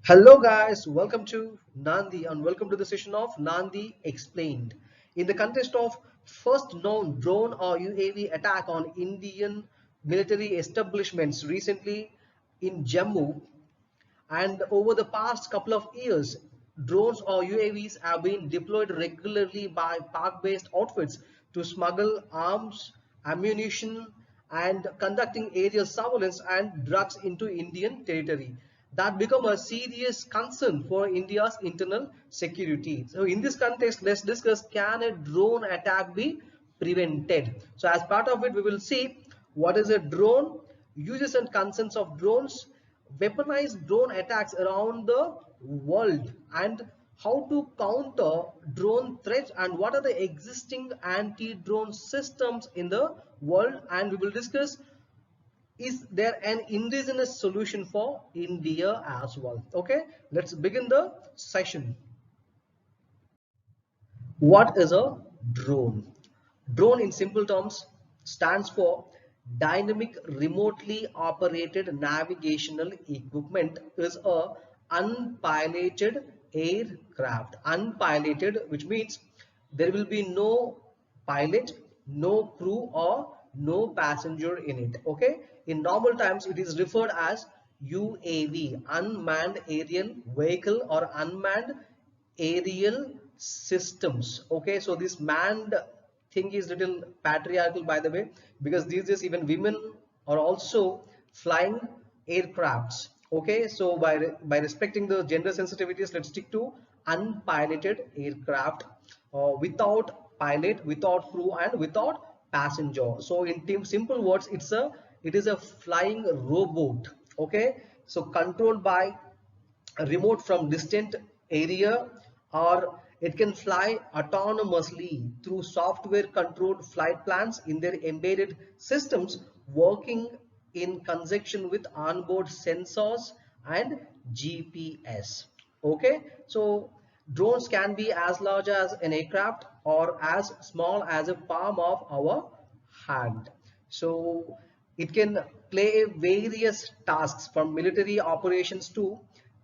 Hello guys, welcome to Nandi and welcome to the session of Nandi Explained. In the context of first known drone or UAV attack on Indian military establishments recently in Jammu, and over the past couple of years, drones or UAVs have been deployed regularly by park-based outfits to smuggle arms, ammunition, and conducting aerial surveillance and drugs into Indian territory. That become a serious concern for India's internal security. So in this context, let's discuss, can a drone attack be prevented? So as part of it, we will see what is a drone, uses and concerns of drones, weaponized drone attacks around the world, and how to counter drone threats, and what are the existing anti-drone systems in the world, and we will discuss, is there an indigenous solution for India as well. Okay, let's begin the session. What is a drone? Drone in simple terms stands for dynamic remotely operated navigational equipment. Is a unpiloted aircraft. Unpiloted, which means there will be no pilot, no crew, or no passenger in it. Okay, in normal times it is referred as UAV, unmanned aerial vehicle, or unmanned aerial systems. Okay, so this manned thing is little patriarchal, by the way, because these days even women are also flying aircrafts. Okay, so by respecting the gender sensitivities, let's stick to unpiloted aircraft, without pilot, without crew, and without passenger. So in simple words, it is a flying robot. Okay, so controlled by a remote from distant area, or it can fly autonomously through software controlled flight plans in their embedded systems, working in conjunction with onboard sensors and GPS. Okay, so drones can be as large as an aircraft or as small as a palm of our hand. So it can play various tasks from military operations to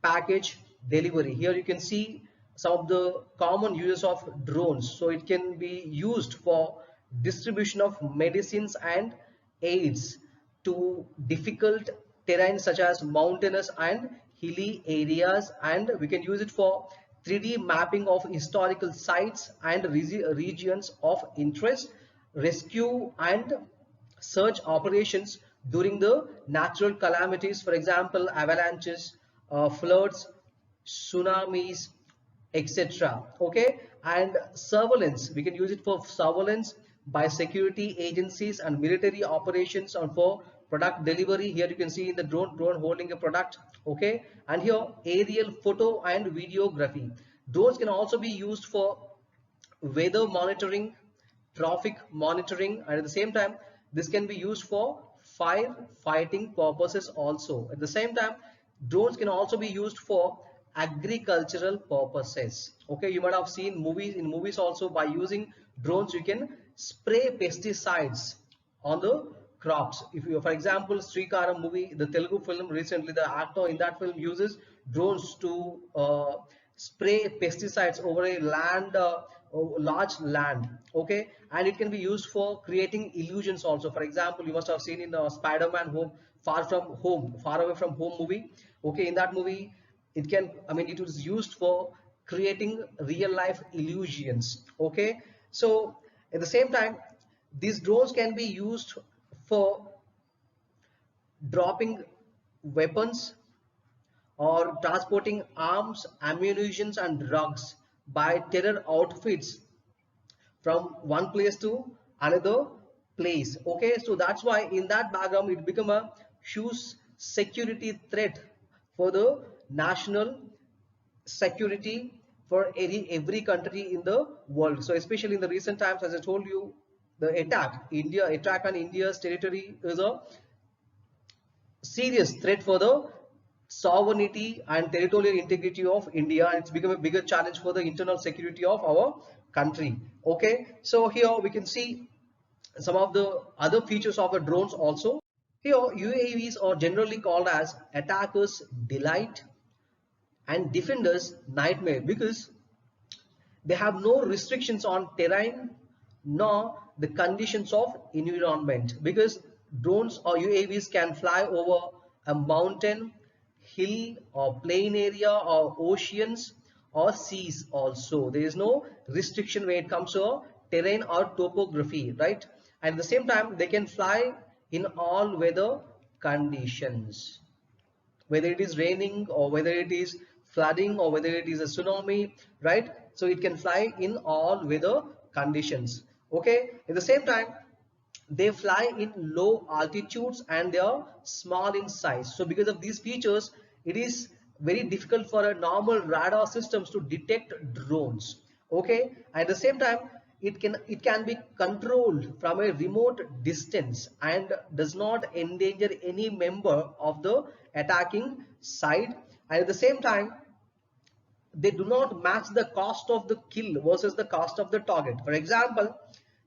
package delivery. Here you can see some of the common uses of drones. So it can be used for distribution of medicines and aids to difficult terrain such as mountainous and hilly areas, and we can use it for 3D mapping of historical sites and regions of interest, rescue and search operations during the natural calamities, for example avalanches, floods, tsunamis, etc. Okay, and surveillance, we can use it for surveillance by security agencies and military operations, and for product delivery. Here you can see in the drone holding a product. Okay, and here aerial photo and videography. Drones can also be used for weather monitoring, traffic monitoring, and at the same time this can be used for fire fighting purposes also. At the same time, drones can also be used for agricultural purposes. Okay, you might have seen movies, in movies also, by using drones you can spray pesticides on the crops. If you, for example, Srikaram movie, the Telugu film, recently the actor in that film uses drones to spray pesticides over a land, large land. Okay, and it can be used for creating illusions also. For example, you must have seen in Spider-Man Home, Far Away from Home movie. Okay, in that movie it can, I mean, it was used for creating real life illusions. Okay, so at the same time, these drones can be used for dropping weapons or transporting arms, ammunitions, and drugs by terror outfits from one place to another place. Okay, so that's why in that background it become a huge security threat for the national security for every country in the world. So especially in the recent times, as I told you, the attack on India's territory is a serious threat for the sovereignty and territorial integrity of India, and it's become a bigger challenge for the internal security of our country. Okay, so here we can see some of the other features of the drones also. Here UAVs are generally called as attackers delight, and defenders nightmare, because they have no restrictions on terrain nor the conditions of environment, because drones or UAVs can fly over a mountain, hill or plain area or oceans or seas also. There is no restriction when it comes to terrain or topography, right? And at the same time, they can fly in all weather conditions, whether it is raining or whether it is flooding or whether it is a tsunami, right? So it can fly in all weather conditions. Okay, at the same time, they fly in low altitudes and they are small in size. So because of these features, it is very difficult for a normal radar systems to detect drones. Okay, at the same time, it can be controlled from a remote distance and does not endanger any member of the attacking side. And at the same time, they do not match the cost of the kill versus the cost of the target. For example,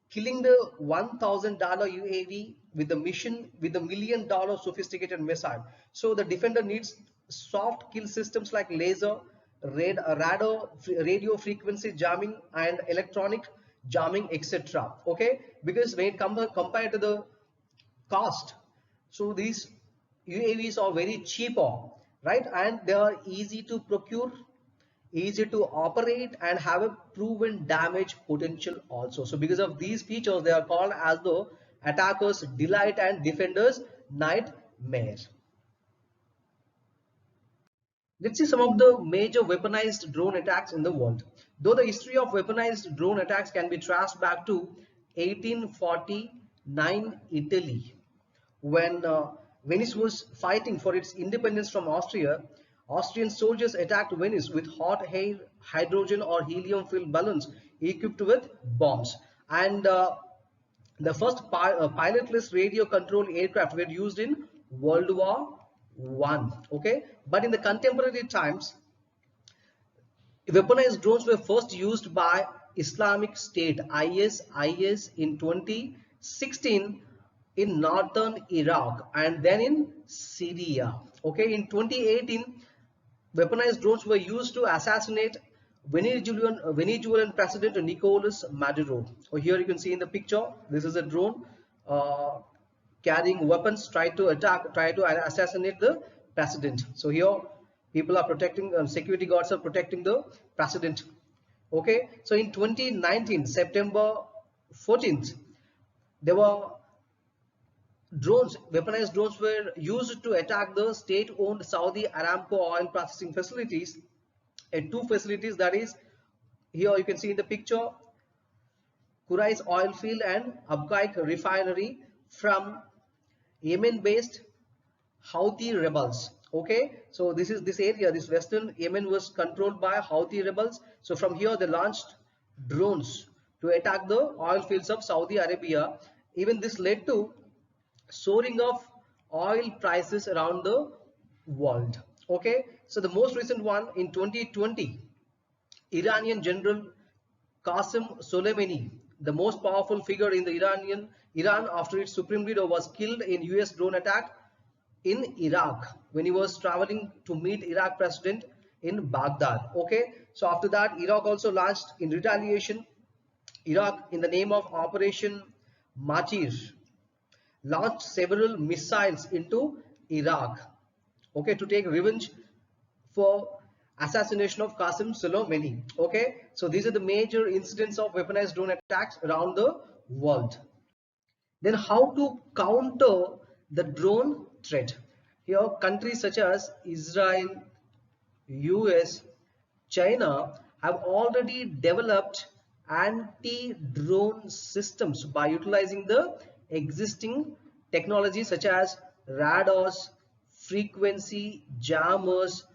killing the $1,000 UAV with the mission with the $1 million sophisticated missile. So the defender needs soft kill systems like laser, radar, radio frequency jamming, and electronic jamming, etc. Okay, because when it comes compared to the cost, so these UAVs are very cheaper, right? And they are easy to procure, easy to operate, and have a proven damage potential also. So because of these features, they are called as the attackers delight and defenders nightmare. Let's see some of the major weaponized drone attacks in the world. Though the history of weaponized drone attacks can be traced back to 1849 Italy, when Venice was fighting for its independence from Austria. Austrian soldiers attacked Venice with hot air, hydrogen or helium-filled balloons equipped with bombs. And the first pilotless radio-controlled aircraft were used in World War I. Okay, but in the contemporary times, weaponized drones were first used by Islamic State (IS) in 2016 in northern Iraq and then in Syria. Okay, in 2018, weaponized drones were used to assassinate Venezuelan President Nicolas Maduro. So here you can see in the picture, this is a drone uh, carrying weapons, try to assassinate the president. So here people are protecting, security guards are protecting the president. Okay, so in 2019, September 14th, there were weaponized drones were used to attack the state-owned Saudi Aramco oil processing facilities, and two facilities, that is, here you can see in the picture, Kurais oil field and Abqaiq refinery from Yemen-based Houthi rebels. Okay, so this area, this western Yemen was controlled by Houthi rebels. So from here they launched drones to attack the oil fields of Saudi Arabia. Even this led to soaring of oil prices around the world. Okay, so the most recent one in 2020, Iranian General Qasem Soleimani, the most powerful figure in the Iran after its supreme leader, was killed in US drone attack in Iraq when he was traveling to meet Iraq president in Baghdad. Okay, so after that, Iraq also launched in retaliation. Iraq, in the name of Operation Martyr, launched several missiles into Iraq, okay, to take revenge for assassination of Qasem Soleimani. Okay, so these are the major incidents of weaponized drone attacks around the world. Then how to counter the drone threat? Here, countries such as Israel, US, China have already developed anti-drone systems by utilizing the existing technologies such as radars, frequency jammers,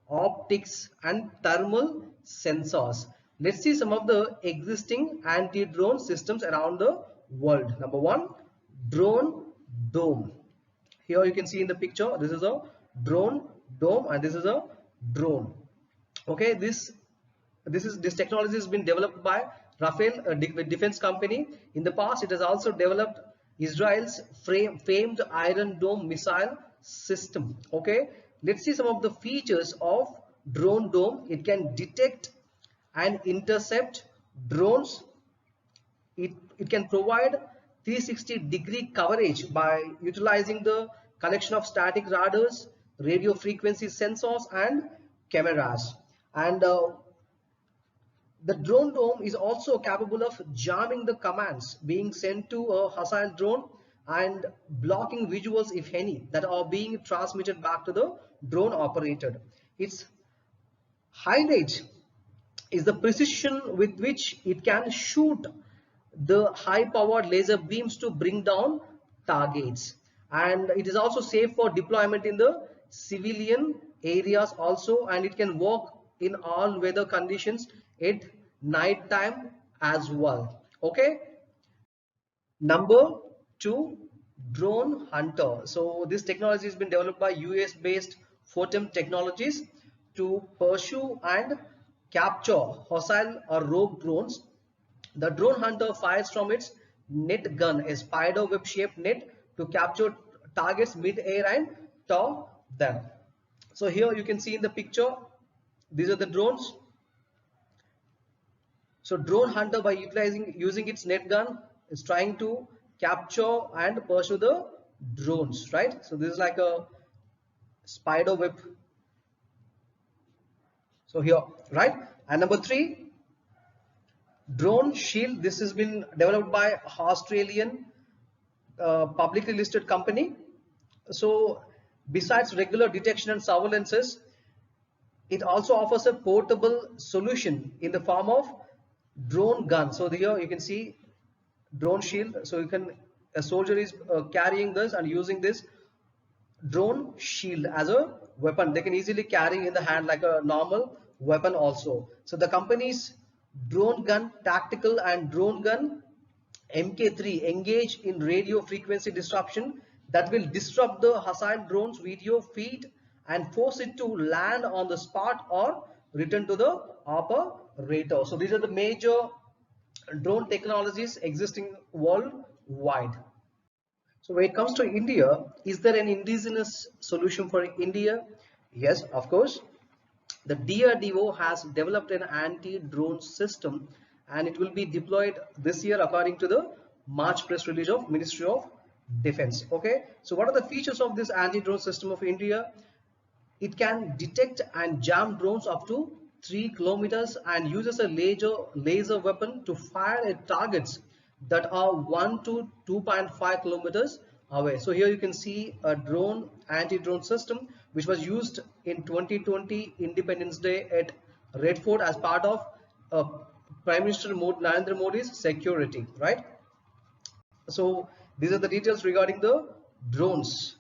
optics, and thermal sensors. Let's see some of the existing anti-drone systems around the world. Number one, drone dome. Here you can see in the picture, this is a drone dome and this is a drone. Okay, this technology has been developed by Rafael, a defense company. In the past, it has also developed Israel's famed Iron Dome missile system. Okay, let's see some of the features of drone dome. It can detect and intercept drones. It can provide 360-degree coverage by utilizing the collection of static radars, radio frequency sensors, and cameras. And the drone dome is also capable of jamming the commands being sent to a hostile drone and blocking visuals, if any, that are being transmitted back to the drone operator. Its highlight is the precision with which it can shoot the high-powered laser beams to bring down targets. And it is also safe for deployment in the civilian areas also, and it can work in all weather conditions at night time as well. Okay. Number two, drone hunter. So this technology has been developed by US based Photon Technologies to pursue and capture hostile or rogue drones. The drone hunter fires from its net gun, a spider web shaped net, to capture targets mid-air and tow them. So here you can see in the picture, these are the drones. So drone hunter, by using its net gun, is trying to capture and pursue the drones, right? So this is like a spider web. So here, right? And number three, drone shield. This has been developed by Australian publicly listed company. So besides regular detection and surveillances, it also offers a portable solution in the form of drone gun. So here you can see drone shield. So a soldier is carrying this and using this drone shield as a weapon. They can easily carry in the hand like a normal weapon also. So the company's drone gun tactical and drone gun MK3 engage in radio frequency disruption that will disrupt the hostile drone's video feed and force it to land on the spot or return to the operator. So these are the major drone technologies existing worldwide. So when it comes to India, is there an indigenous solution for India? Yes, of course. The DRDO has developed an anti-drone system and it will be deployed this year according to the March press release of Ministry of Defense. Okay, so what are the features of this anti-drone system of India? It can detect and jam drones up to 3 kilometers and uses a laser weapon to fire at targets that are 1 to 2.5 kilometers away. So here you can see a drone anti-drone system which was used in 2020 Independence Day at Red Fort as part of Prime Minister Narendra Modi's security, right? So these are the details regarding the drones.